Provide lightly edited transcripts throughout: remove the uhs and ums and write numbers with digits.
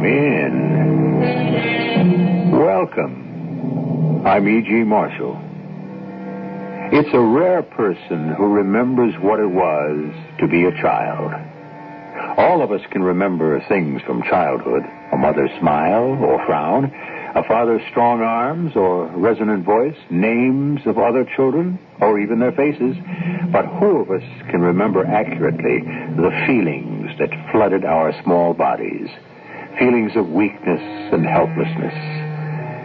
Come in. Welcome. I'm E.G. Marshall. It's a rare person who remembers what it was to be a child. All of us can remember things from childhood. A mother's smile or frown, a father's strong arms or resonant voice, names of other children, or even their faces. But who of us can remember accurately the feelings that flooded our small bodies? Feelings of weakness and helplessness,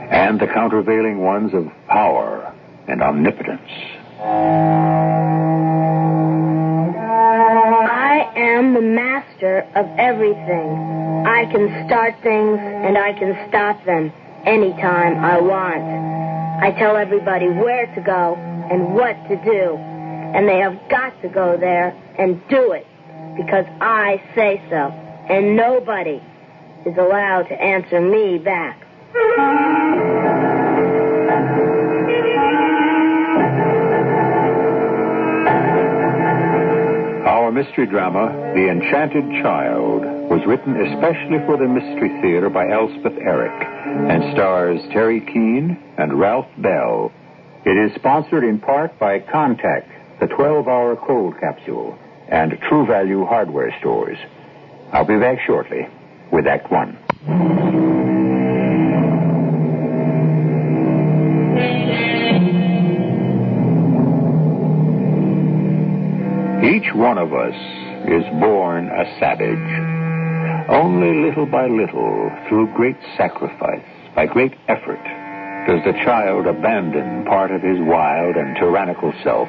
and the countervailing ones of power and omnipotence. I am the master of everything. I can start things and I can stop them anytime I want. I tell everybody where to go and what to do, and they have got to go there and do it because I say so, and nobody is allowed to answer me back. Our mystery drama, The Enchanted Child, was written especially for the Mystery Theater by Elspeth Eric and stars Terry Keane and Ralph Bell. It is sponsored in part by Contact, the 12-hour cold capsule, and True Value hardware stores. I'll be back shortly with Act One. Each one of us is born a savage. Only little by little, through great sacrifice, by great effort, does the child abandon part of his wild and tyrannical self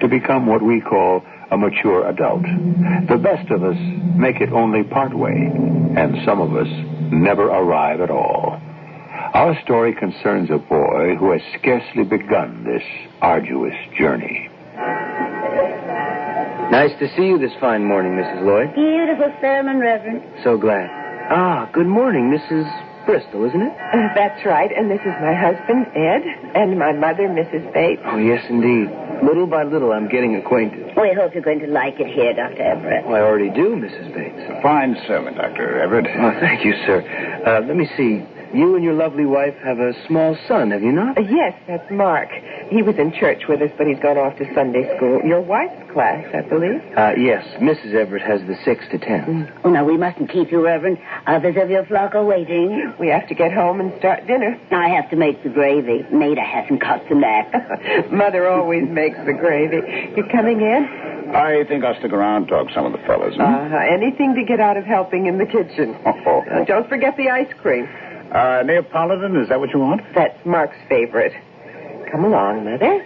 to become what we call a mature adult. The best of us make it only part way, and some of us never arrive at all. Our story concerns a boy who has scarcely begun this arduous journey. Nice to see you this fine morning, Mrs. Lloyd. Beautiful sermon, Reverend. So glad. Good morning, Mrs. Bristol, isn't it? That's right, and this is my husband, Ed, and my mother, Mrs. Bates. Oh, yes, indeed. Little by little, I'm getting acquainted. We hope you're going to like it here, Dr. Everett. Well, I already do, Mrs. Bates. Fine sermon, Dr. Everett. Oh, thank you, sir. Let me see. You and your lovely wife have a small son, have you not? Yes, that's Mark. He was in church with us, but he's gone off to Sunday school. Your wife's class, I believe. Yes. Mrs. Everett has the 6 to 10. Oh, now, we mustn't keep you, Reverend. Others of your flock are waiting. We have to get home and start dinner. I have to make the gravy. Maida hasn't cut some back. Mother always makes the gravy. You coming in? I think I'll stick around and talk to some of the fellas. Anything to get out of helping in the kitchen. Don't forget the ice cream. Neapolitan, is that what you want? That's Mark's favorite. Come along, Mother.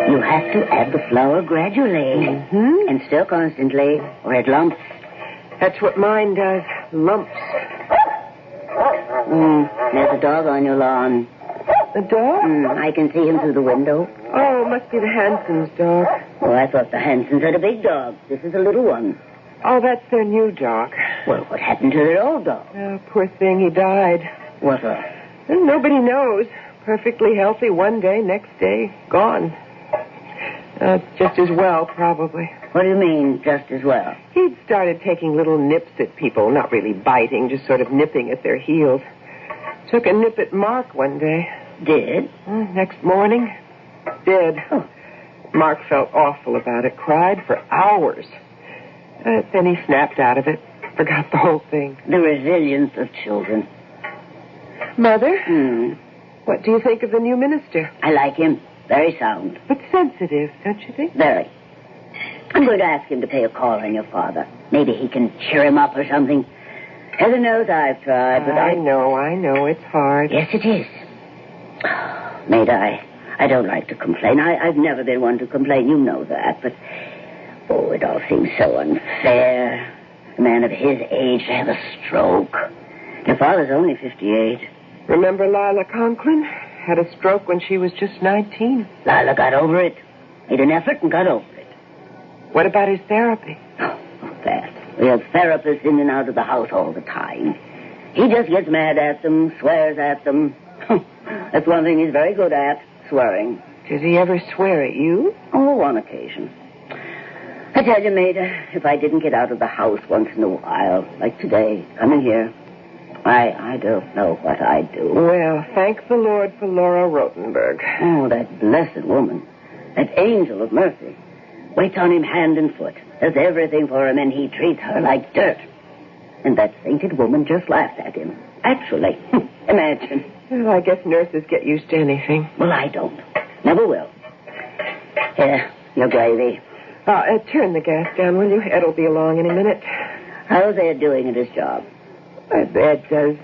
You have to add the flour gradually. Mm-hmm. And stir constantly, or it lumps. That's what mine does. Lumps. There's a dog on your lawn. A dog? I can see him through the window. Oh, must be the Hanson's dog. Oh, I thought the Hansons had a big dog. This is a little one. Oh, that's their new dog. Well, what happened to their old dog? Oh, poor thing, he died. What of? Well, nobody knows. Perfectly healthy one day, next day, gone. Just as well, probably. What do you mean, just as well? He'd started taking little nips at people, not really biting, just sort of nipping at their heels. Took a nip at Mark one day. Did? Next morning, dead. Oh. Mark felt awful about it, cried for hours. Then he snapped out of it, forgot the whole thing. The resilience of children. Mother? What do you think of the new minister? I like him. Very sound. But sensitive, don't you think? Very. I'm going to ask him to pay a call on your father. Maybe he can cheer him up or something. Heaven knows I've tried, but I know. It's hard. Yes, it is. Maida, I don't like to complain. I've never been one to complain. You know that. But, it all seems so unfair. A man of his age to have a stroke. Your father's only 58. Remember Lila Conklin? Had a stroke when she was just 19. Lila got over it. Made an effort and got over it. What about his therapy? Oh, that. We have therapists in and out of the house all the time. He just gets mad at them, swears at them. That's one thing he's very good at, swearing. Does he ever swear at you? Oh, on occasion. I tell you, Maida, if I didn't get out of the house once in a while, like today, coming here, I don't know what I'd do. Well, thank the Lord for Laura Rotenberg. Oh, that blessed woman. That angel of mercy. Waits on him hand and foot. Does everything for him, and he treats her like dirt. And that sainted woman just laughed at him. Actually, imagine. Well, I guess nurses get used to anything. Well, I don't. Never will. Here, your gravy. Turn the gas down, will you? Ed'll be along in a minute. How's Ed doing at his job? Ed does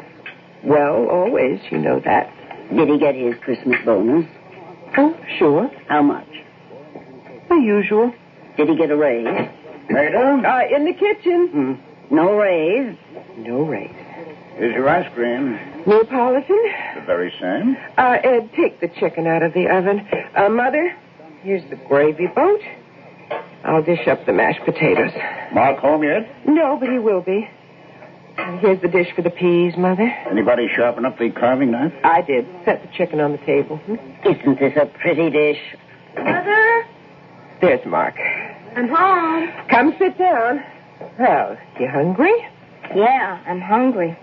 well, always. You know that. Did he get his Christmas bonus? Oh, sure. How much? The usual. Did he get a raise? Maida? In the kitchen. No raise. No raise. Here's your ice cream. Neapolitan? The very same. Ed, take the chicken out of the oven. Mother, here's the gravy boat. I'll dish up the mashed potatoes. Mark home yet? No, but he will be. And here's the dish for the peas, Mother. Anybody sharpen up the carving knife? I did. Set the chicken on the table. Isn't this a pretty dish? Mother, There's Mark. I'm home. Come sit down. Well, you hungry? Yeah, I'm hungry.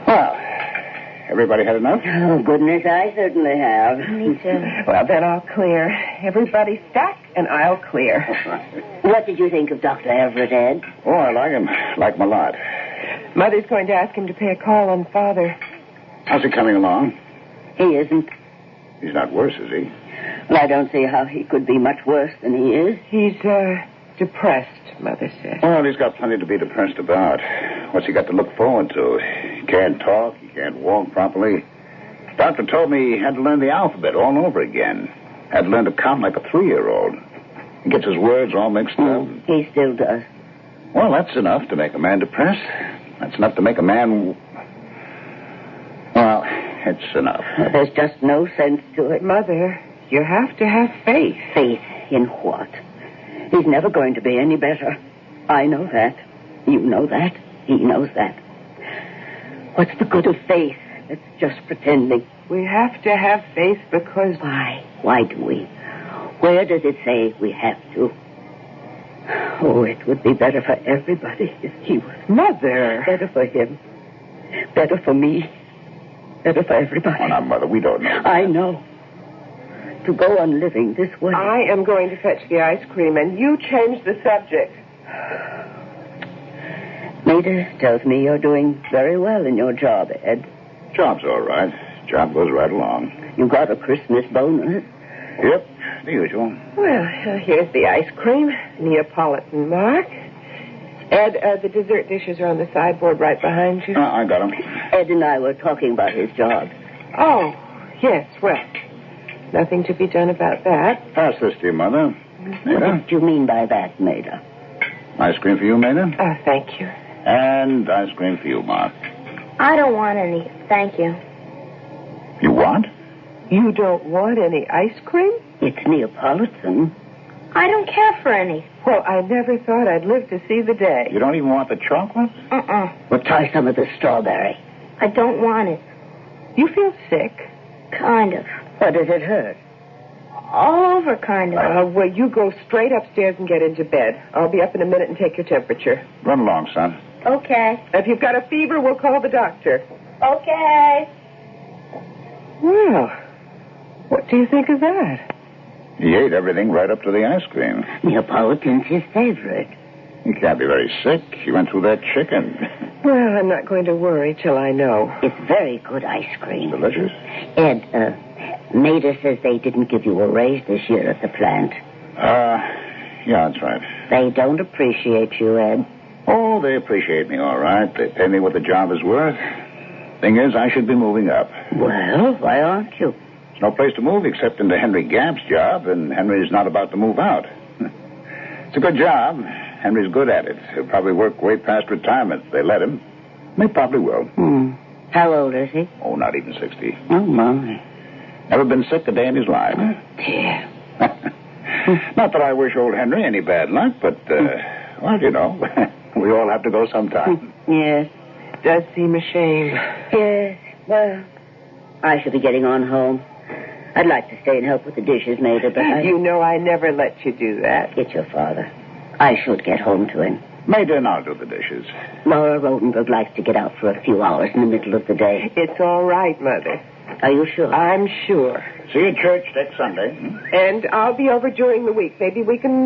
Well, everybody had enough? Oh, goodness, I certainly have. Me too. Well, then I'll clear. Everybody stack, and I'll clear. What did you think of Dr. Everett, Ed? Oh, I like him. Like him a lot. Mother's going to ask him to pay a call on Father. How's he coming along? He isn't. He's not worse, is he? Well, I don't see how he could be much worse than he is. He's, depressed, Mother said. Well, he's got plenty to be depressed about. What's he got to look forward to? He can't talk. He can't walk properly. Doctor told me he had to learn the alphabet all over again. Had to learn to count like a 3-year-old. He gets his words all mixed up. He still does. Well, that's enough to make a man depressed. That's enough to make a man... Well, it's enough. There's just no sense to it. Mother, you have to have faith. Faith in what? He's never going to be any better. I know that. You know that. He knows that. What's the good of faith? It's just pretending. We have to have faith because... Why? Why do we? Where does it say we have to? Oh, it would be better for everybody if he was... Mother! Better for him. Better for me. Better for everybody. Oh, now, Mother, we don't know. I know. To go on living this way. I am going to fetch the ice cream, and you change the subject. Maida tells me you're doing very well in your job, Ed. Job's all right. Job goes right along. You got a Christmas bonus. Yep, the usual. Well, here's the ice cream. Neapolitan, Mark. Ed, the dessert dishes are on the sideboard right behind you. I got him. Ed and I were talking about his job. Oh, yes, well, nothing to be done about that. Pass this to your mother. What Maida? did you mean by that, Maida? Ice cream for you, Maida? Thank you. And ice cream for you, Mark. I don't want any, thank you. You want? You don't want any ice cream? It's Neapolitan. I don't care for any. Well, I never thought I'd live to see the day. You don't even want the chocolate? Well, try some of the strawberry. I don't want it. You feel sick? Kind of. Or does it hurt? All over, kind of. Well, you go straight upstairs and get into bed. I'll be up in a minute and take your temperature. Run along, son. Okay. If you've got a fever, we'll call the doctor. Okay. Well, what do you think of that? He ate everything right up to the ice cream. Neapolitan's his favorite. He can't be very sick. He went through that chicken. Well, I'm not going to worry till I know. It's very good ice cream. Delicious. Ed, Maida says they didn't give you a raise this year at the plant. Yeah, that's right. They don't appreciate you, Ed. Oh, they appreciate me, all right. They pay me what the job is worth. Thing is, I should be moving up. Well, why aren't you? There's no place to move except into Henry Gamp's job, and Henry's not about to move out. It's a good job. Henry's good at it. He'll probably work way past retirement if they let him. They probably will. How old is he? Oh, not even 60. Oh, my. Never been sick a day in his life. Dear. Not that I wish old Henry any bad luck, but, well, you know, we all have to go sometime. Yes. does seem a shame. Yes, well, I should be getting on home. I'd like to stay and help with the dishes, Maida, but You know I never let you do that. It's your father. I should get home to him. Maida and I'll do the dishes. Laura Rotenberg likes to get out for a few hours in the middle of the day. It's all right, Mother. Are you sure? I'm sure. See you at church next Sunday. And I'll be over during the week. Maybe we can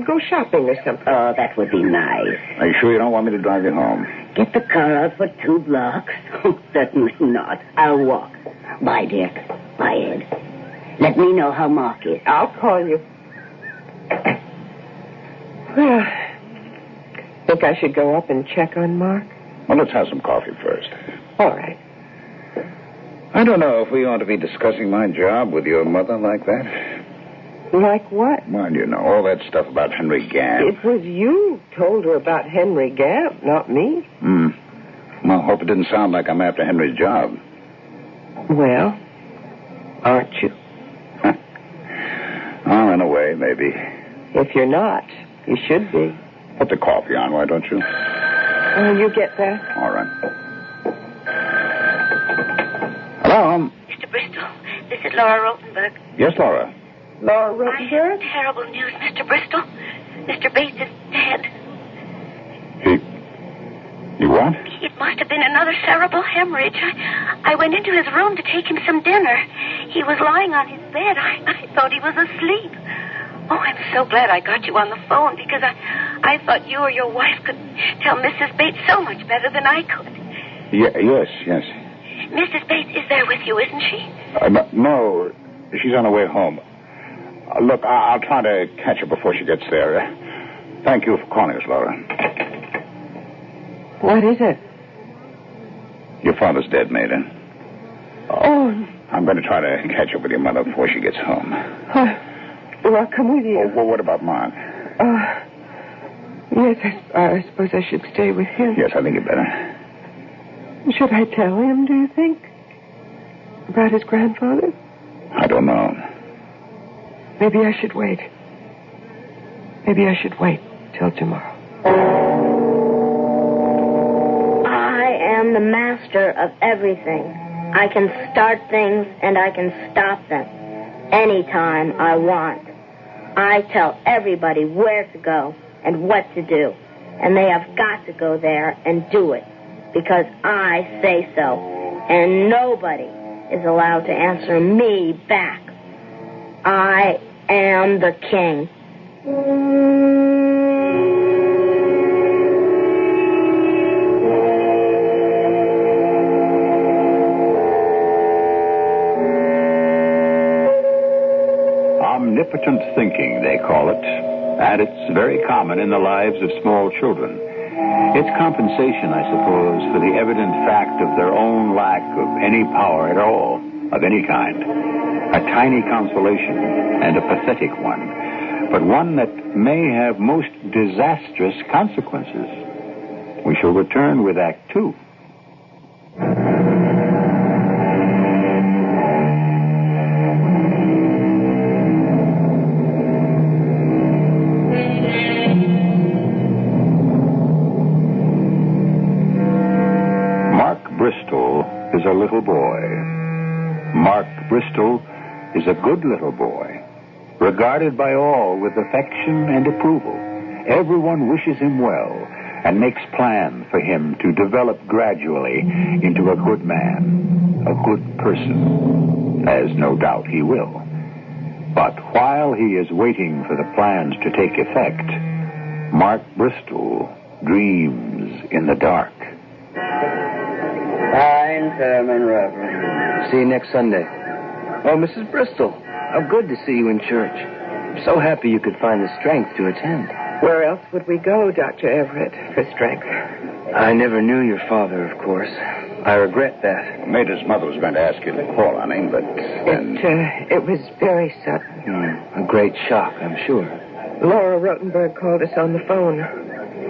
go shopping or something. Oh, that would be nice. Are you sure you don't want me to drive you home? Get the car out for 2 blocks? Oh, certainly not. I'll walk. Bye, Dick. Bye, Ed. Let me know how Mark is. I'll call you. Well, think I should go up and check on Mark? Well, let's have some coffee first. All right. I don't know if we ought to be discussing my job with your mother like that. Like what? Well, you know, all that stuff about Henry Gamp. It was you who told her about Henry Gamp, not me. Well, hope it didn't sound like I'm after Henry's job. Well, aren't you? Oh, in a way, maybe. If you're not, you should be. Put the coffee on, why don't you? You get that? All right. Hello? Mr. Bristol, this is Laura Rotenberg. Yes, Laura. Laura I Rotenberg? have terrible news, Mr. Bristol. Mr. Bates is dead. You what? It must have been another cerebral hemorrhage. I went into his room to take him some dinner. He was lying on his bed. I thought he was asleep. Oh, I'm so glad I got you on the phone because I thought you or your wife could tell Mrs. Bates so much better than I could. Yes. Mrs. Bates is there with you, isn't she? No, she's on her way home. Look, I'll try to catch her before she gets there. Thank you for calling us, Laura. What is it? Your father's dead, Maida. Oh. I'm going to try to catch up with your mother before she gets home. Well, I'll come with you. Well, what about Mark? Yes, I suppose I should stay with him. Yes, I think you better. Should I tell him, do you think? About his grandfather? I don't know. Maybe I should wait. Maybe I should wait till tomorrow. I am the master of everything. I can start things and I can stop them anytime I want. I tell everybody where to go and what to do, and they have got to go there and do it because I say so, and nobody is allowed to answer me back. I am the king. Omnipotent thinking, they call it, and it's very common in the lives of small children. It's compensation, I suppose, for the evident fact of their own lack of any power at all, of any kind. A tiny consolation, and a pathetic one, but one that may have most disastrous consequences. We shall return with Act 2. Bristol is a little boy. Mark Bristol is a good little boy, regarded by all with affection and approval. Everyone wishes him well and makes plans for him to develop gradually into a good man, a good person, as no doubt he will. But while he is waiting for the plans to take effect, Mark Bristol dreams in the dark. Fine sermon, Reverend. See you next Sunday. Oh, Mrs. Bristol, how good to see you in church. I'm so happy you could find the strength to attend. Where else would we go, Dr. Everett, for strength? I never knew your father, of course. I regret that. Maida's mother was going to ask you to call on him, but then... It was very sudden. A great shock, I'm sure. Laura Rotenberg called us on the phone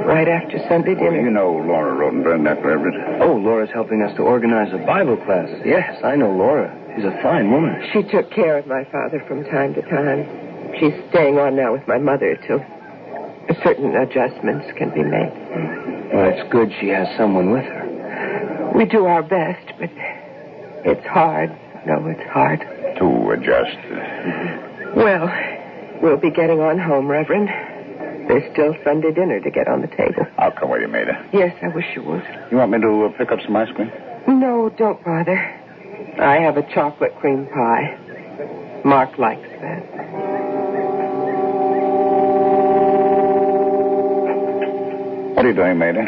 right after Sunday dinner. You know Laura Rotenberg, Dr. Everett? Oh, Laura's helping us to organize a Bible class. Yes, I know Laura. She's a fine woman. She took care of my father from time to time. She's staying on now with my mother till certain adjustments can be made. Well, it's good she has someone with her. We do our best, but it's hard. No, it's hard. To adjust. Well, we'll be getting on home, Reverend. There's still Sunday dinner to get on the table. I'll come with you, Maida. Yes, I wish you would. You want me to pick up some ice cream? No, don't bother. I have a chocolate cream pie. Mark likes that. What are you doing, Maida?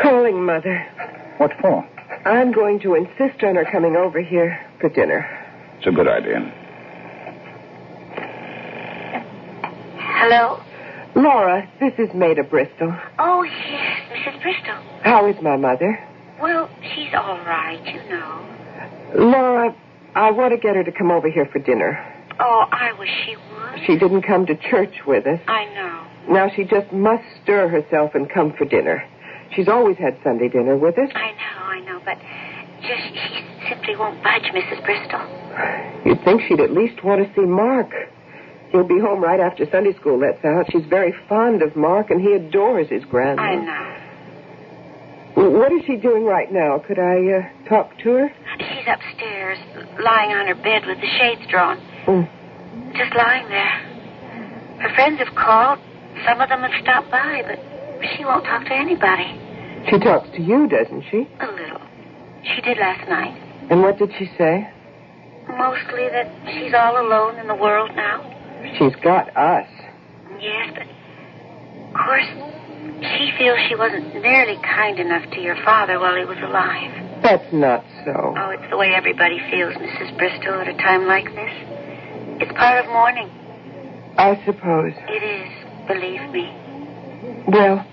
Calling Mother. What for? I'm going to insist on her coming over here for dinner. It's a good idea. Hello? Laura, this is Maida Bristol. Oh, yes, Mrs. Bristol. How is my mother? Well, she's all right, you know. Laura, I want to get her to come over here for dinner. Oh, I wish she would. She didn't come to church with us. I know. Now she just must stir herself and come for dinner. She's always had Sunday dinner with us. I know, but she simply won't budge, Mrs. Bristol. You'd think she'd at least want to see Mark. He'll be home right after Sunday school lets out. She's very fond of Mark, and he adores his grandma. I know. What is she doing right now? Could I talk to her? She's upstairs, lying on her bed with the shades drawn. Just lying there. Her friends have called. Some of them have stopped by, but she won't talk to anybody. She talks to you, doesn't she? A little. She did last night. And what did she say? Mostly that she's all alone in the world now. She's got us. Yes, but of course, she feels she wasn't nearly kind enough to your father while he was alive. That's not so. Oh, it's the way everybody feels, Mrs. Bristol, at a time like this. It's part of mourning. I suppose. It is, believe me. Well,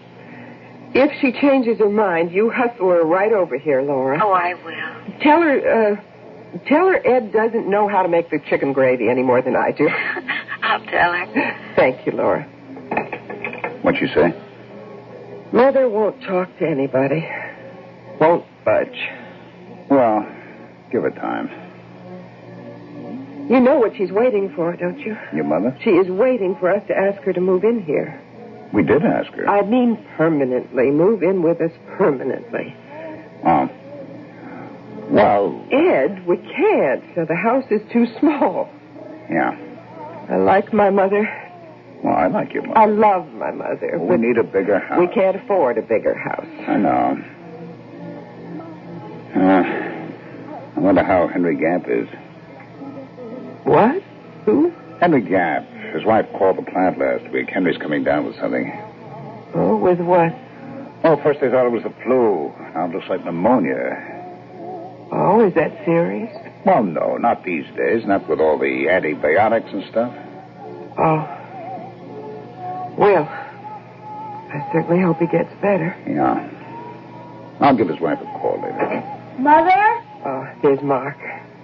if she changes her mind, you hustle her right over here, Laura. Oh, I will. Tell her Ed doesn't know how to make the chicken gravy any more than I do. I'll tell her. Thank you, Laura. What'd she say? Mother won't talk to anybody. Won't budge. Well, give her time. You know what she's waiting for, don't you? Your mother? She is waiting for us to ask her to move in here. We did ask her. I mean permanently. Move in with us permanently. Oh. Well... Ed, we can't. So the house is too small. Yeah. I like my mother. Well, I like your mother. I love my mother. We need a bigger house. We can't afford a bigger house. I know. I wonder how Henry Gamp is. What? Who? Henry Gamp. His wife called the plant last week. Henry's coming down with something. Oh, with what? Oh, first they thought it was the flu. Now it looks like pneumonia. Oh, is that serious? Well, no, not these days. Not with all the antibiotics and stuff. Oh. Well, I certainly hope he gets better. Yeah. I'll give his wife a call later. Mother? Oh, there's Mark.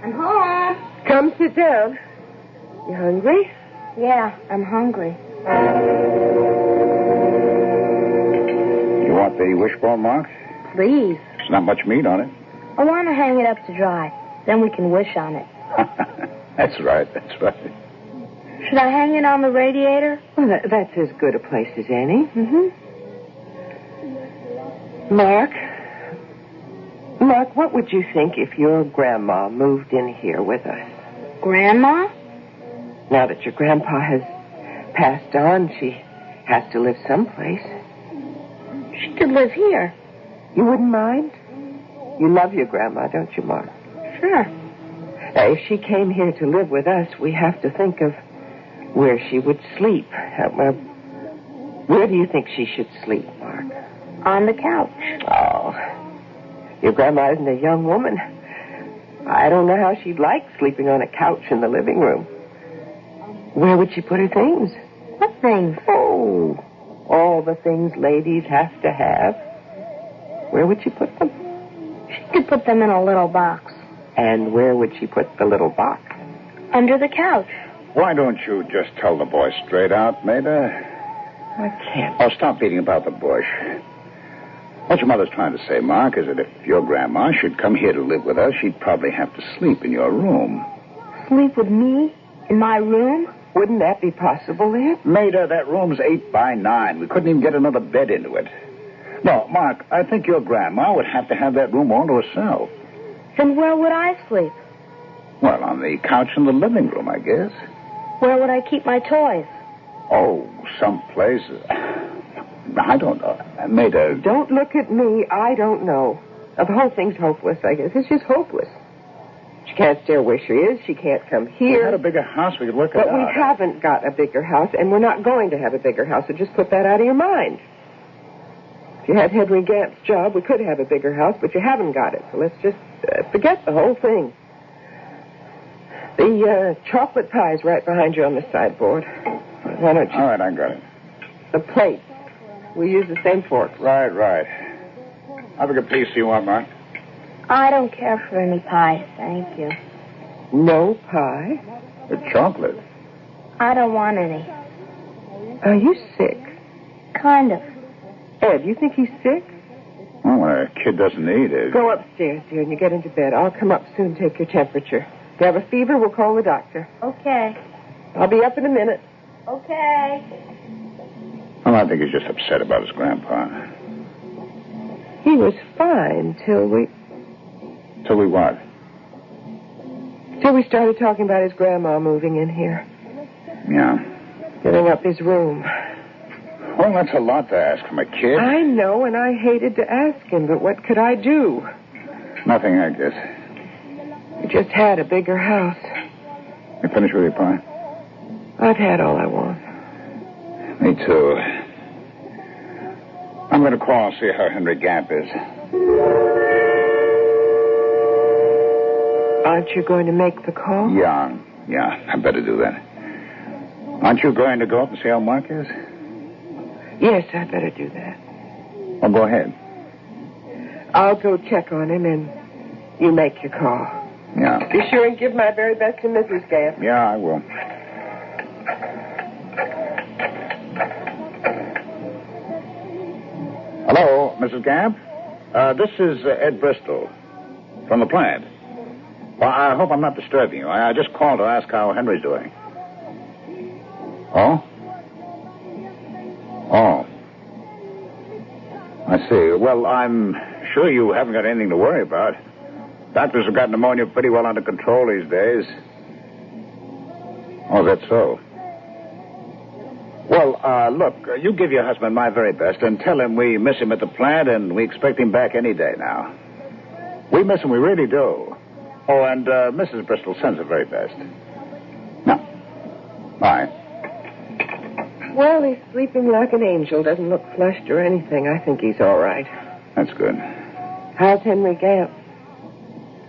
I'm home. Come sit down. You hungry? Yeah, I'm hungry. You want the wishbone, Mark? Please. There's not much meat on it. I want to hang it up to dry. Then we can wish on it. That's right. Should I hang it on the radiator? Well, that's as good a place as any. Mm-hmm. Mark, what would you think if your grandma moved in here with us? Grandma? Now that your grandpa has passed on, she has to live someplace. She could live here. You wouldn't mind? You love your grandma, don't you, Mark? Sure. Now, if she came here to live with us, we have to think of where she would sleep. Where do you think she should sleep, Mark? On the couch. Oh, your grandma isn't a young woman. I don't know how she'd like sleeping on a couch in the living room. Where would she put her things? What things? Oh, all the things ladies have to have. Where would she put them? She could put them in a little box. And where would she put the little box? Under the couch. Why don't you just tell the boy straight out, Maida? I can't. Oh, stop beating about the bush. What your mother's trying to say, Mark, is that if your grandma should come here to live with us, she'd probably have to sleep in your room. Sleep with me? In my room? Wouldn't that be possible, Ed? Maida, that room's 8 by 9. We couldn't even get another bed into it. No, Mark, I think your grandma would have to have that room all to herself. Then where would I sleep? Well, on the couch in the living room, I guess. Where would I keep my toys? Oh, someplace. I don't know. Maida. Don't look at me. I don't know. The whole thing's hopeless, I guess. It's just hopeless. She can't stay where she is. She can't come here. We had a bigger house. We could work it out. But we haven't got a bigger house, and we're not going to have a bigger house, so just put that out of your mind. If you had Henry Gamp's job, we could have a bigger house, but you haven't got it, so let's just forget the whole thing. The chocolate pie's right behind you on the sideboard. Why don't you... All right, I got it. The plate. We use the same forks. Right. How big a piece do you want, Mark? I don't care for any pie, thank you. No pie? The chocolate. I don't want any. Are you sick? Kind of. Ed, you think he's sick? Well, when a kid doesn't eat it... Go upstairs, dear, and you get into bed. I'll come up soon and take your temperature. If you have a fever, we'll call the doctor. Okay. I'll be up in a minute. Okay. Well, I think he's just upset about his grandpa. He was fine till we... Till we what? Till we started talking about his grandma moving in here. Yeah. Filling up his room. Well, that's a lot to ask from a kid. I know, and I hated to ask him, but what could I do? Nothing, I guess. We just had a bigger house. You finished with your pie? I've had all I want. Me too. I'm going to call and see how Henry Gamp is. Aren't you going to make the call? Yeah, I better do that. Aren't you going to go up and see how Mark is? Yes, I better do that. Well, go ahead. I'll go check on him, and you make your call. Yeah. Be sure and give my very best to Mrs. Gamp. Yeah, I will. Hello, Mrs. Gamp? This is Ed Bristol from the plant. Well, I hope I'm not disturbing you. I just called to ask how Henry's doing. Oh? Oh. I see. Well, I'm sure you haven't got anything to worry about. Doctors have got pneumonia pretty well under control these days. Oh, that's so. Well, look, you give your husband my very best and tell him we miss him at the plant and we expect him back any day now. We miss him, we really do. Oh, and Mrs. Bristol sends her very best. Now, bye. Well, he's sleeping like an angel. Doesn't look flushed or anything. I think he's all right. That's good. How's Henry Gamp?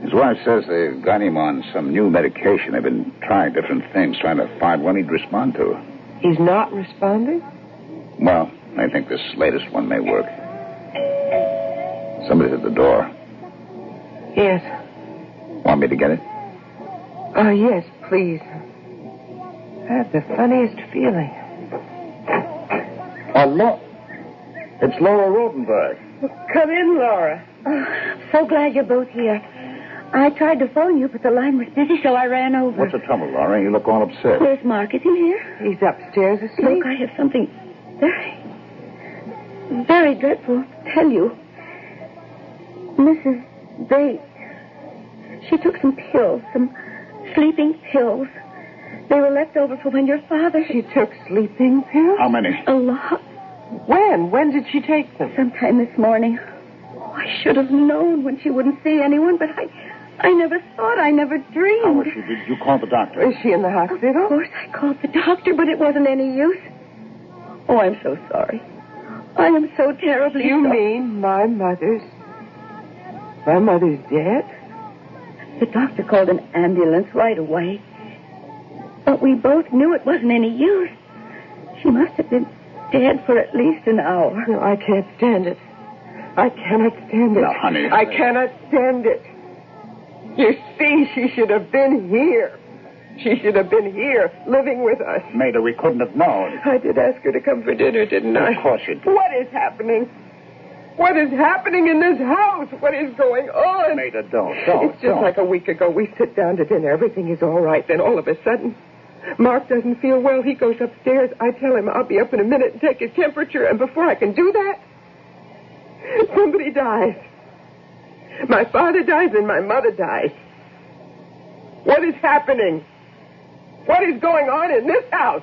His wife says they've got him on some new medication. They've been trying different things, trying to find one he'd respond to. He's not responding? Well, I think this latest one may work. Somebody's at the door. Yes. Want me to get it? Oh, yes, please. I have the funniest feeling. Oh, look. It's Laura Rodenberg. Come in, Laura. Oh, so glad you're both here. I tried to phone you, but the line was busy, so I ran over. What's the trouble, Laura? You look all upset. Where's Mark? Is he here? He's upstairs asleep. Look, I have something very dreadful to tell you. Mrs. Bates, she took some pills, some sleeping pills. They were left over for when your father... She took sleeping pills? How many? A lot. When? When did she take them? Sometime this morning. Oh, I should have known when she wouldn't see anyone, but I never thought, I never dreamed. How was she? Did you call the doctor? Is she in the hospital? Of course I called the doctor, but it wasn't any use. Oh, I'm so sorry. I am so terribly You sorry. mean my mother's dead? The doctor called an ambulance right away. But we both knew it wasn't any use. She must have been dead for at least an hour. No, I can't stand it. I cannot stand it. Now, honey. I cannot stand it. You see, she should have been here. She should have been here, living with us. Maida, we couldn't have known. I did ask her to come for dinner, didn't I? Of course you did. What is happening? What is happening in this house? What is going on? Maida, don't. It's just like a week ago. We sit down to dinner. Everything is all right. Then all of a sudden, Mark doesn't feel well. He goes upstairs. I tell him I'll be up in a minute and take his temperature. And before I can do that, Somebody dies. My father dies and my mother dies. What is happening? What is going on in this house?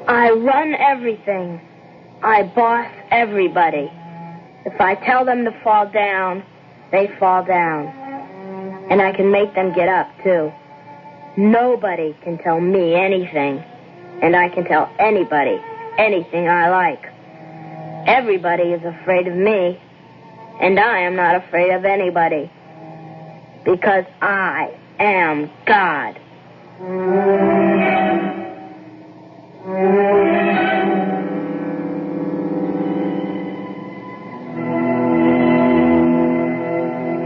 I run everything. I boss everybody. If I tell them to fall down, they fall down. And I can make them get up, too. Nobody can tell me anything. And I can tell anybody anything I like. Everybody is afraid of me. And I am not afraid of anybody. Because I am God.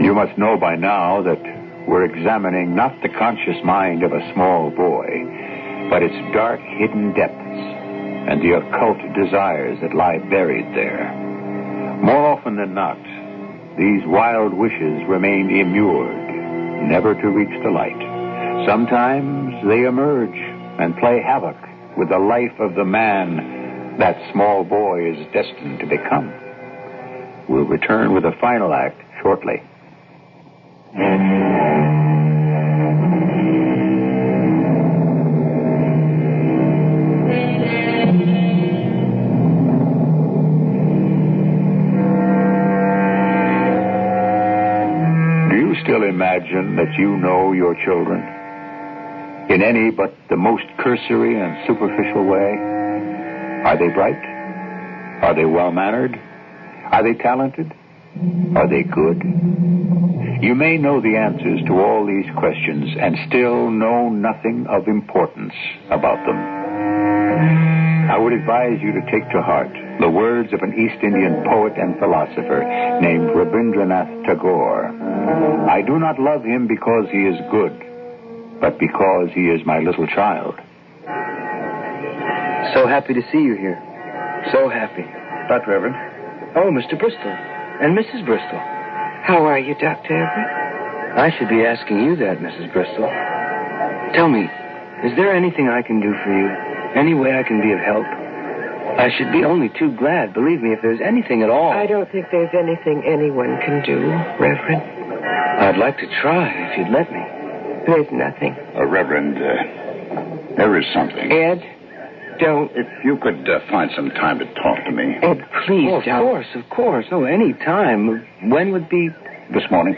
You must know by now that we're examining not the conscious mind of a small boy, but its dark, hidden depths and the occult desires that lie buried there. More often than not, these wild wishes remain immured, never to reach the light. Sometimes they emerge and play havoc with the life of the man that small boy is destined to become. We'll return with the final act shortly. Do you still imagine that you know your children? In any but the most cursory and superficial way? Are they bright? Are they well-mannered? Are they talented? Are they good? You may know the answers to all these questions and still know nothing of importance about them. I would advise you to take to heart the words of an East Indian poet and philosopher named Rabindranath Tagore. I do not love him because he is good, but because he is my little child. So happy to see you here. So happy. Dr. Everett. Oh, Mr. Bristol. And Mrs. Bristol. How are you, Dr. Everett? I should be asking you that, Mrs. Bristol. Tell me, is there anything I can do for you? Any way I can be of help? I should be only too glad, believe me, if there's anything at all. I don't think there's anything anyone can do, Reverend. I'd like to try, if you'd let me. There's nothing. Reverend, there is something. Ed, don't. If you could find some time to talk to me. Ed, please don't. Of course. No, any time. When would be... This morning.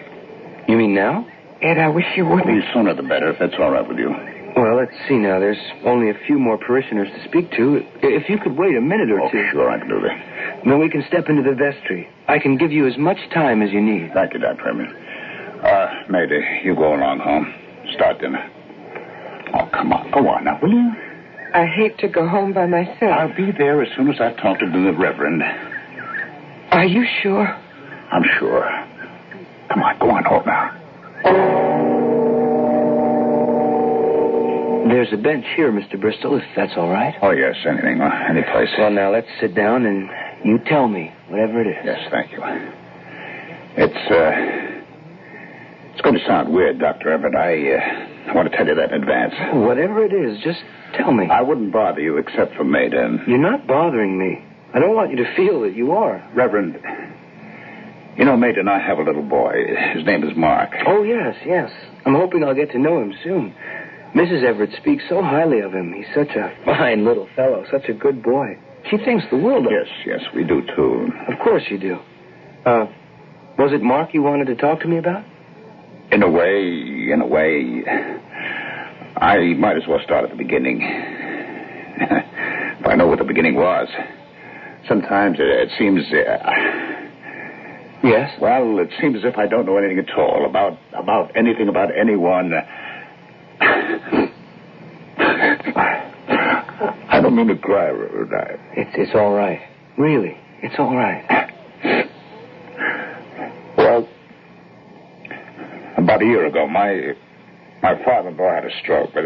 You mean now? Ed, I wish you wouldn't. The sooner the better, if that's all right with you. Well, let's see now. There's only a few more parishioners to speak to. If you could wait a minute or two. Sure, I can do that. Then we can step into the vestry. I can give you as much time as you need. Thank you, Dr. Everett. Mayday, you go along home. Start dinner. Oh, come on. Go on now, will you? I hate to go home by myself. I'll be there as soon as I've talked to the Reverend. Are you sure? I'm sure. Come on, go on home now. There's a bench here, Mr. Bristol, if that's all right. Oh, yes, anything, any place. Well, now, let's sit down and you tell me, whatever it is. Yes, thank you. It's going to sound weird, Dr. Everett. I want to tell you that in advance. Whatever it is, just tell me. I wouldn't bother you except for Maiden. You're not bothering me. I don't want you to feel that you are. Reverend, you know, Maiden, I have a little boy. His name is Mark. Oh, yes. I'm hoping I'll get to know him soon. Mrs. Everett speaks so highly of him. He's such a fine little fellow, such a good boy. She thinks the world of him. Yes, we do, too. Of course you do. Was it Mark you wanted to talk to me about? In a way, I might as well start at the beginning. If I know what the beginning was. Sometimes it seems... Yes? Well, it seems as if I don't know anything at all about anything about anyone. I don't mean to cry, Reverend. It's all right. Really, it's all right. Well, about a year ago, my father-in-law had a stroke, but,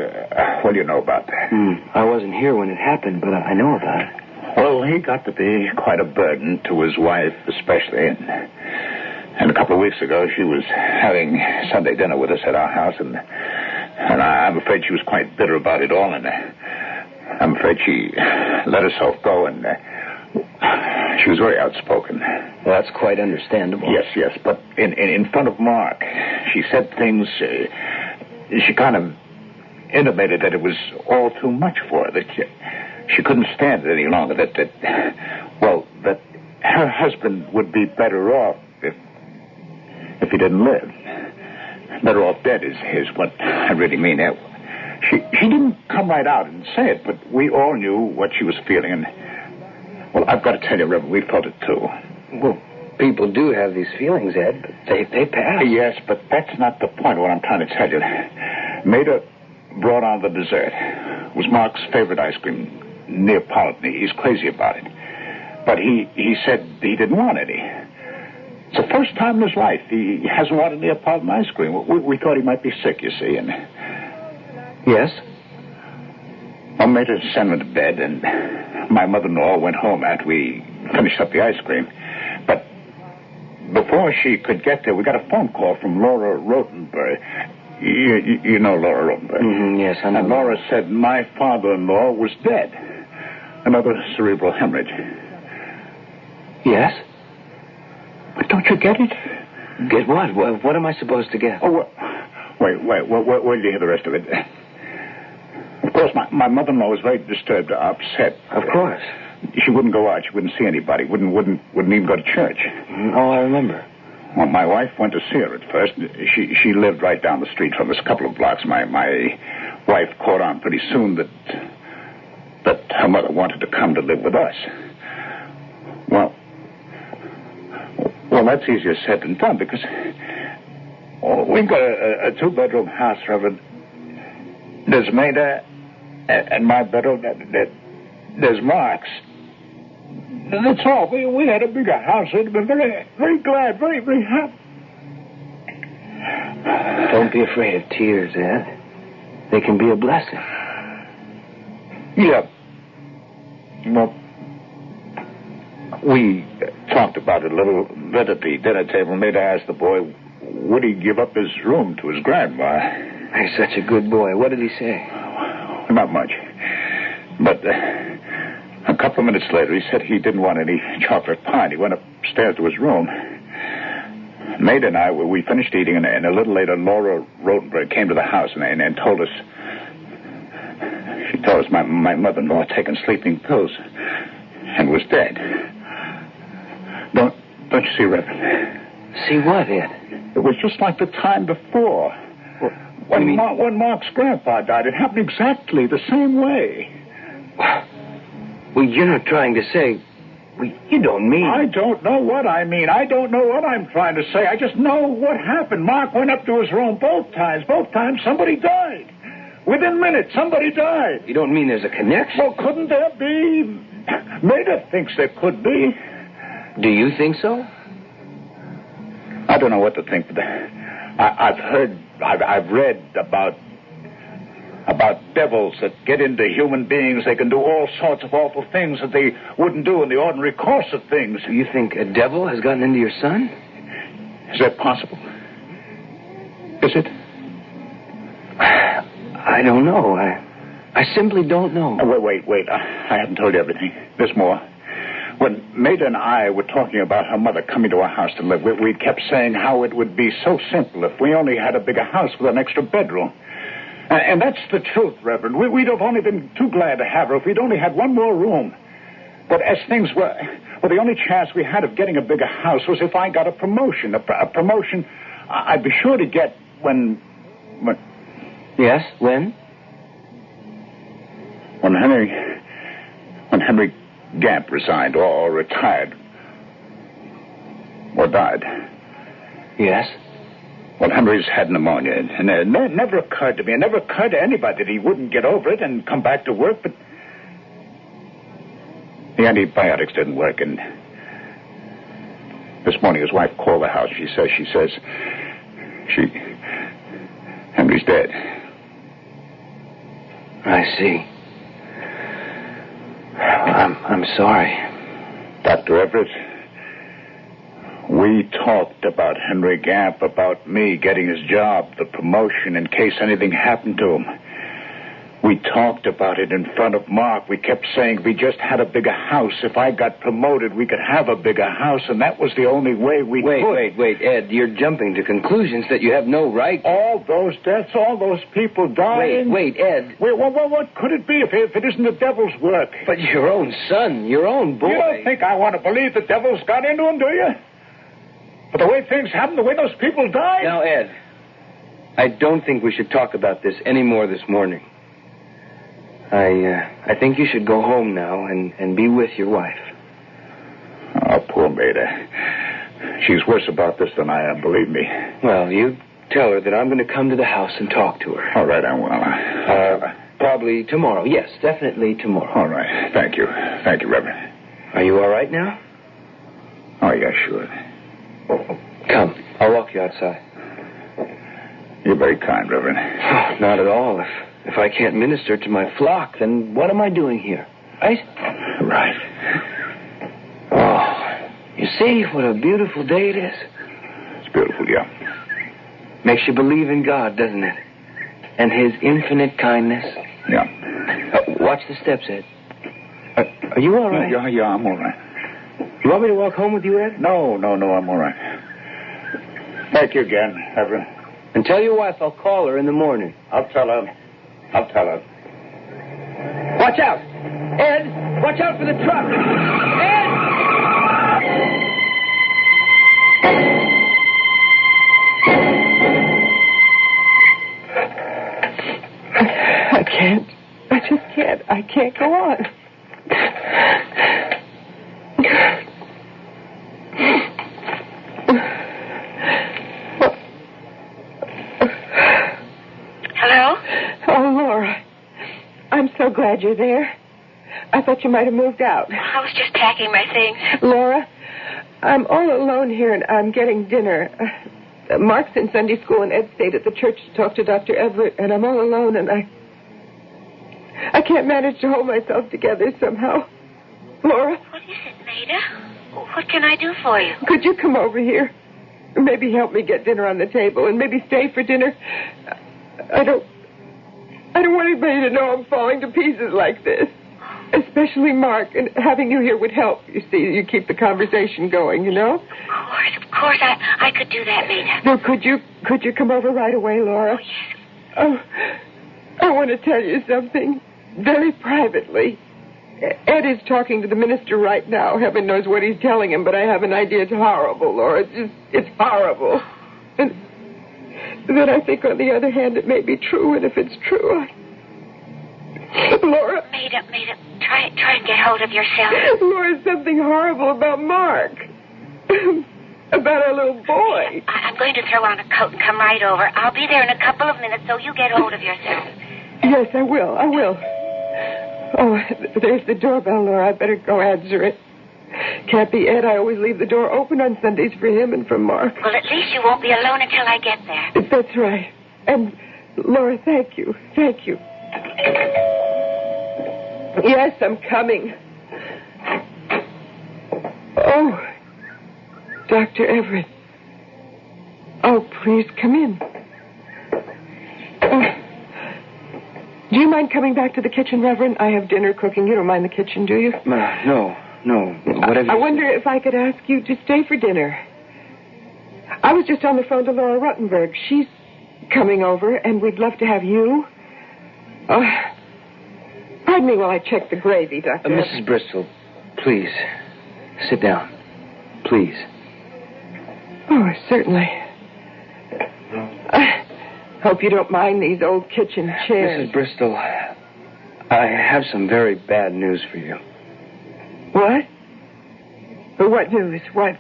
what do you know about that? I wasn't here when it happened, but I know about it. Well, he got to be quite a burden to his wife, especially. And a couple of weeks ago, she was having Sunday dinner with us at our house, and I'm afraid she was quite bitter about it all. And I'm afraid she let herself go, and she was very outspoken. Well, that's quite understandable. Yes, but in front of Mark, she said things, she kind of intimated that it was all too much for her, that she couldn't stand it any longer, that her husband would be better off if he didn't live. Better off dead is what I really mean. She didn't come right out and say it, but we all knew what she was feeling, and, well, I've got to tell you, Reverend, we felt it too. Well, people do have these feelings, Ed, but they pass. Yes, but that's not the point of what I'm trying to tell you. Maida brought on the dessert. It was Mark's favorite ice cream, Neapolitan. He's crazy about it. But he said he didn't want any. It's the first time in his life he hasn't wanted Neapolitan ice cream. We thought he might be sick, you see, and... Yes? I made her send him to bed, and my mother-in-law went home after we finished up the ice cream. But before she could get there, we got a phone call from Laura Rotenberg. You know Laura Rotenberg? Mm-hmm, yes, I know. And Laura said my father-in-law was dead. Another cerebral hemorrhage. Yes? But don't you get it? Get what? What am I supposed to get? Oh, wait till you hear the rest of it. Of course, my mother-in-law was very disturbed, upset. Of course. She wouldn't go out. She wouldn't see anybody. Wouldn't even go to church. Oh, I remember. Well, my wife went to see her at first. She lived right down the street from us, a couple of blocks. My wife caught on pretty soon that her mother wanted to come to live with us. Well, that's easier said than done, because we've got a two-bedroom house, Reverend. There's Maida, and my bedroom, there's Mark's. That's all. We had a bigger house. We'd been very, very glad, very, very happy. Don't be afraid of tears, Ed. They can be a blessing. Yeah. Well, we talked about it a little bit at the dinner table. Maida asked the boy, would he give up his room to his grandma? He's such a good boy. What did he say? Not much. But a couple of minutes later, he said he didn't want any chocolate pie, and he went upstairs to his room. Maida and I, we finished eating, and a little later, Laura Rotenberg came to the house and told us... She told us my mother-in-law had taken sleeping pills and was dead. Don't you see, Reverend? See what, Ed? It was just like the time before. When Mark's grandpa died, it happened exactly the same way. Well, you're not trying to say... Well, you don't mean... I don't know what I mean. I don't know what I'm trying to say. I just know what happened. Mark went up to his room both times. Both times, somebody died. Within minutes, somebody died. You don't mean there's a connection? Well, couldn't there be? Maida thinks there could be. Do you think so? I don't know what to think, but I've read about devils that get into human beings. They can do all sorts of awful things that they wouldn't do in the ordinary course of things. You think a devil has gotten into your son? Is that possible? Is it? I don't know. I simply don't know. Wait. I haven't told you everything. There's more. When Maida and I were talking about her mother coming to our house to live, we kept saying how it would be so simple if we only had a bigger house with an extra bedroom. And that's the truth, Reverend. We'd have only been too glad to have her if we'd only had one more room. But as things were, the only chance we had of getting a bigger house was if I got a promotion. A promotion I'd be sure to get when... Yes, when? When Henry Gamp resigned or retired or died. Yes? Well, Henry's had pneumonia, and it never occurred to me, it never occurred to anybody that he wouldn't get over it and come back to work, but the antibiotics didn't work, and this morning his wife called the house. She says, Henry's dead. I see. I'm sorry. Dr. Everett, we talked about Henry Gamp, about me getting his job, the promotion, in case anything happened to him. We talked about it in front of Mark. We kept saying we just had a bigger house. If I got promoted, we could have a bigger house, and that was the only way we could. Wait, Ed. You're jumping to conclusions that you have no right. All those deaths, all those people dying. Wait, Ed. What could it be if it isn't the devil's work? But your own son, your own boy. You don't think I want to believe the devil's got into him, do you? But the way things happened, the way those people died... Now, Ed, I don't think we should talk about this any more this morning. I think you should go home now and be with your wife. Oh, poor Maida. She's worse about this than I am, believe me. Well, you tell her that I'm going to come to the house and talk to her. All right, I will. Probably tomorrow. Yes, definitely tomorrow. All right. Thank you. Thank you, Reverend. Are you all right now? Oh, yeah, sure. Come, I'll walk you outside. You're very kind, Reverend. Oh, not at all. If I can't minister to my flock, then what am I doing here? Right? Right. Oh, you see what a beautiful day it is? It's beautiful, yeah. Makes you believe in God, doesn't it? And His infinite kindness. Yeah. Watch the steps, Ed. Are you all right? Yeah, I'm all right. You want me to walk home with you, Ed? No, I'm all right. Thank you again, Reverend. And tell your wife I'll call her in the morning. I'll tell her. Watch out! Ed, watch out for the truck! Ed! I can't. I just can't. I can't go on. Hello? Oh, Laura. I'm so glad you're there. I thought you might have moved out. I was just packing my things. Laura, I'm all alone here, and I'm getting dinner. Mark's in Sunday school, and Ed stayed at the church to talk to Dr. Everett, and I'm all alone, and I can't manage to hold myself together somehow. Laura? What is it, Maida? What can I do for you? Could you come over here? Maybe help me get dinner on the table, and maybe stay for dinner. I don't want anybody to know I'm falling to pieces like this. Especially Mark, and having you here would help. You see, you keep the conversation going, you know? Of course, I could do that, Maida. No, could you come over right away, Laura? Oh, yes. Oh, I want to tell you something, very privately. Ed is talking to the minister right now. Heaven knows what he's telling him, but I have an idea. It's horrible, Laura. It's horrible. And then I think, on the other hand, it may be true, and if it's true, Laura... Maida, try and get hold of yourself. Laura, something horrible about Mark. About our little boy. I'm going to throw on a coat and come right over. I'll be there in a couple of minutes, so you get hold of yourself. Yes, I will. Oh, there's the doorbell, Laura. I better go answer it. Can't be Ed. I always leave the door open on Sundays for him and for Mark. Well, at least you won't be alone until I get there. That's right. And, Laura, thank you. Thank you. Yes, I'm coming. Oh, Dr. Everett. Oh, please, come in. Do you mind coming back to the kitchen, Reverend? I have dinner cooking. You don't mind the kitchen, do you? No. Whatever. I wonder if I could ask you to stay for dinner. I was just on the phone to Laura Ruttenberg. She's coming over, and we'd love to have you. Pardon me while I check the gravy, Doctor. Mrs. Bristol, please, sit down. Please. Oh, certainly. I hope you don't mind these old kitchen chairs. Mrs. Bristol, I have some very bad news for you. What? What news? What?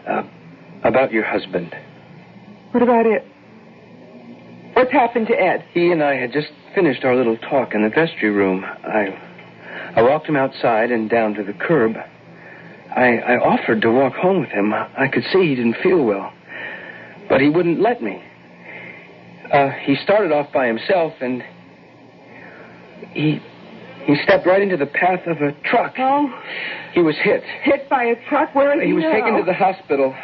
About your husband. What about it? What's happened to Ed? He and I had just finished our little talk in the vestry room. I walked him outside and down to the curb. I offered to walk home with him. I could see he didn't feel well. But he wouldn't let me. He started off by himself, and he stepped right into the path of a truck. Oh? He was hit. Hit by a truck? Where is he He was now? taken to the hospital.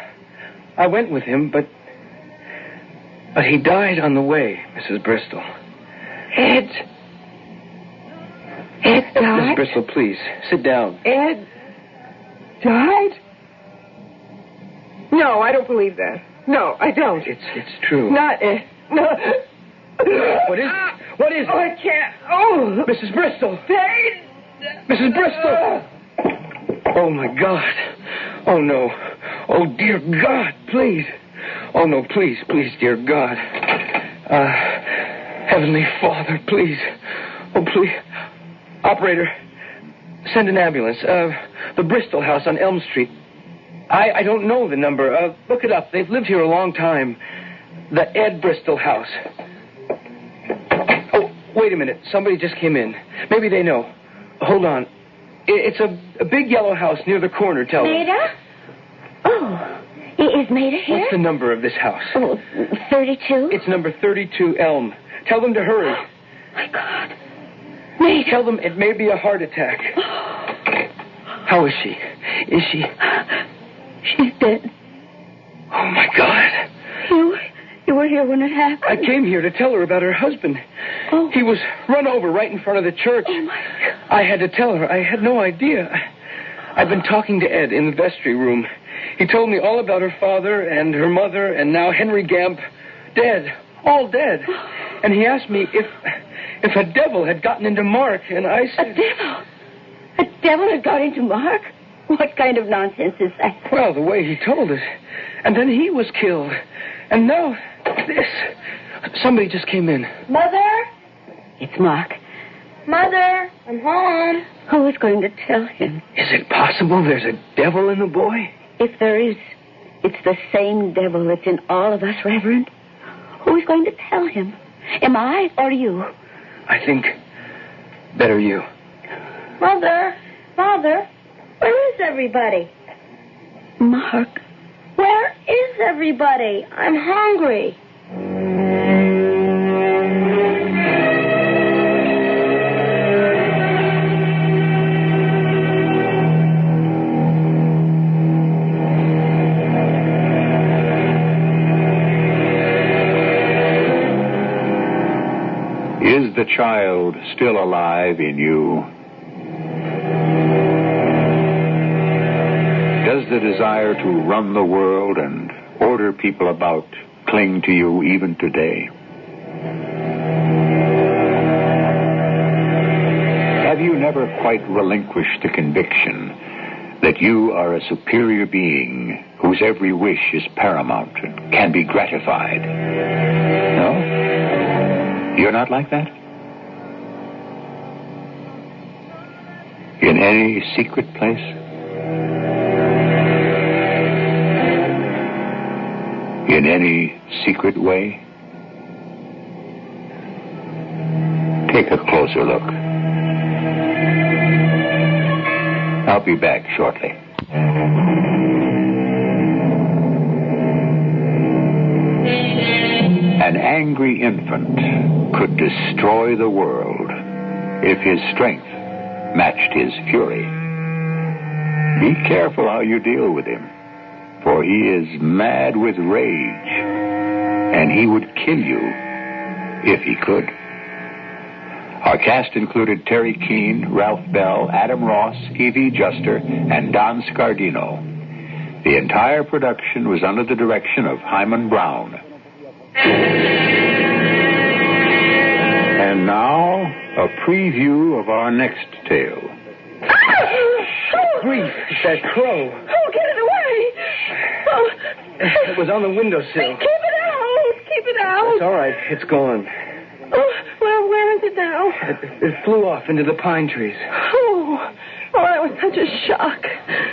I went with him, but he died on the way, Mrs. Bristol. Ed? Ed died? Miss Bristol, please, sit down. Ed died? No, I don't believe that. No, I don't. It's true. Not Ed. No. What is it? What is it? Oh, I can't. Oh. Mrs. Bristol. Pain. Mrs. Bristol. Oh, my God. Oh, no. Oh, dear God, please. Oh, no, please, dear God. Heavenly Father, please. Oh, please. Operator, send an ambulance. The Bristol house on Elm Street. I don't know the number. Look it up. They've lived here a long time. The Ed Bristol house. Oh, wait a minute. Somebody just came in. Maybe they know. Hold on. It's a big yellow house near the corner, tell them. Maida? Oh, is Maida here? What's the number of this house? Oh, 32? It's number 32 Elm. Tell them to hurry. Oh, my God. Maida. Tell them it may be a heart attack. How is she? Is she? She's dead. Oh, my God. You were here when it happened? I came here to tell her about her husband. Oh. He was run over right in front of the church. Oh, my God. I had to tell her. I had no idea. I've been talking to Ed in the vestry room. He told me all about her father and her mother and now Henry Gamp. Dead. All dead. And he asked me if a devil had gotten into Mark, and I said... A devil? A devil had got into Mark? What kind of nonsense is that? Well, the way he told it. And then he was killed. And now, this. Somebody just came in. Mother? It's Mark. Mother, I'm home. Who is going to tell him? Is it possible there's a devil in the boy? If there is, it's the same devil that's in all of us, Reverend. Who is going to tell him? Am I or you? I think better you. Mother, where is everybody? Mark. Where is everybody? I'm hungry. Is the child still alive in you? Does the desire to run the world and order people about cling to you even today? Have you never quite relinquished the conviction that you are a superior being whose every wish is paramount and can be gratified? No? You're not like that? In any secret place? In any secret way? Take a closer look. I'll be back shortly. An angry infant could destroy the world if his strength matched his fury. Be careful how you deal with him, for he is mad with rage, and he would kill you if he could. Our cast included Terry Keane, Ralph Bell, Adam Ross, Evie Juster, and Don Scardino. The entire production was under the direction of Hyman Brown. And now, a preview of our next tale. Grief, it's that crow. Oh, get it away. Oh. It was on the windowsill. Keep it out. Keep it out. It's all right. It's gone. Oh, well, where is it now? It flew off into the pine trees. Oh, that was such a shock.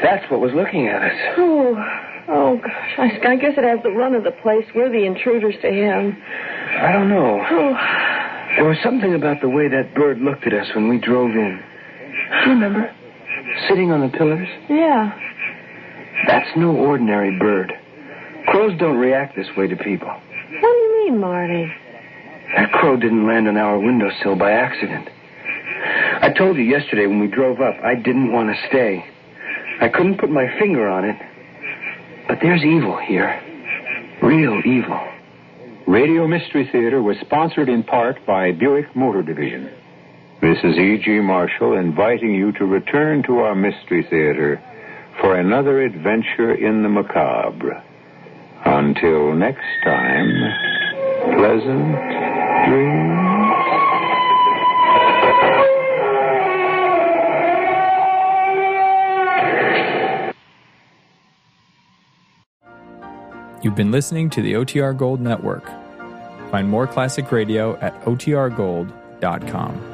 That's what was looking at us. Oh, gosh. I guess it has the run of the place. We're the intruders to him. I don't know. Oh. There was something about the way that bird looked at us when we drove in. Do you remember? Sitting on the pillars? Yeah. That's no ordinary bird. Crows don't react this way to people. What do you mean, Marty? That crow didn't land on our windowsill by accident. I told you yesterday when we drove up, I didn't want to stay. I couldn't put my finger on it. But there's evil here. Real evil. Radio Mystery Theater was sponsored in part by Buick Motor Division. This is E.G. Marshall inviting you to return to our Mystery Theater for another adventure in the macabre. Until next time, pleasant dreams. You've been listening to the OTR Gold Network. Find more classic radio at otrgold.com.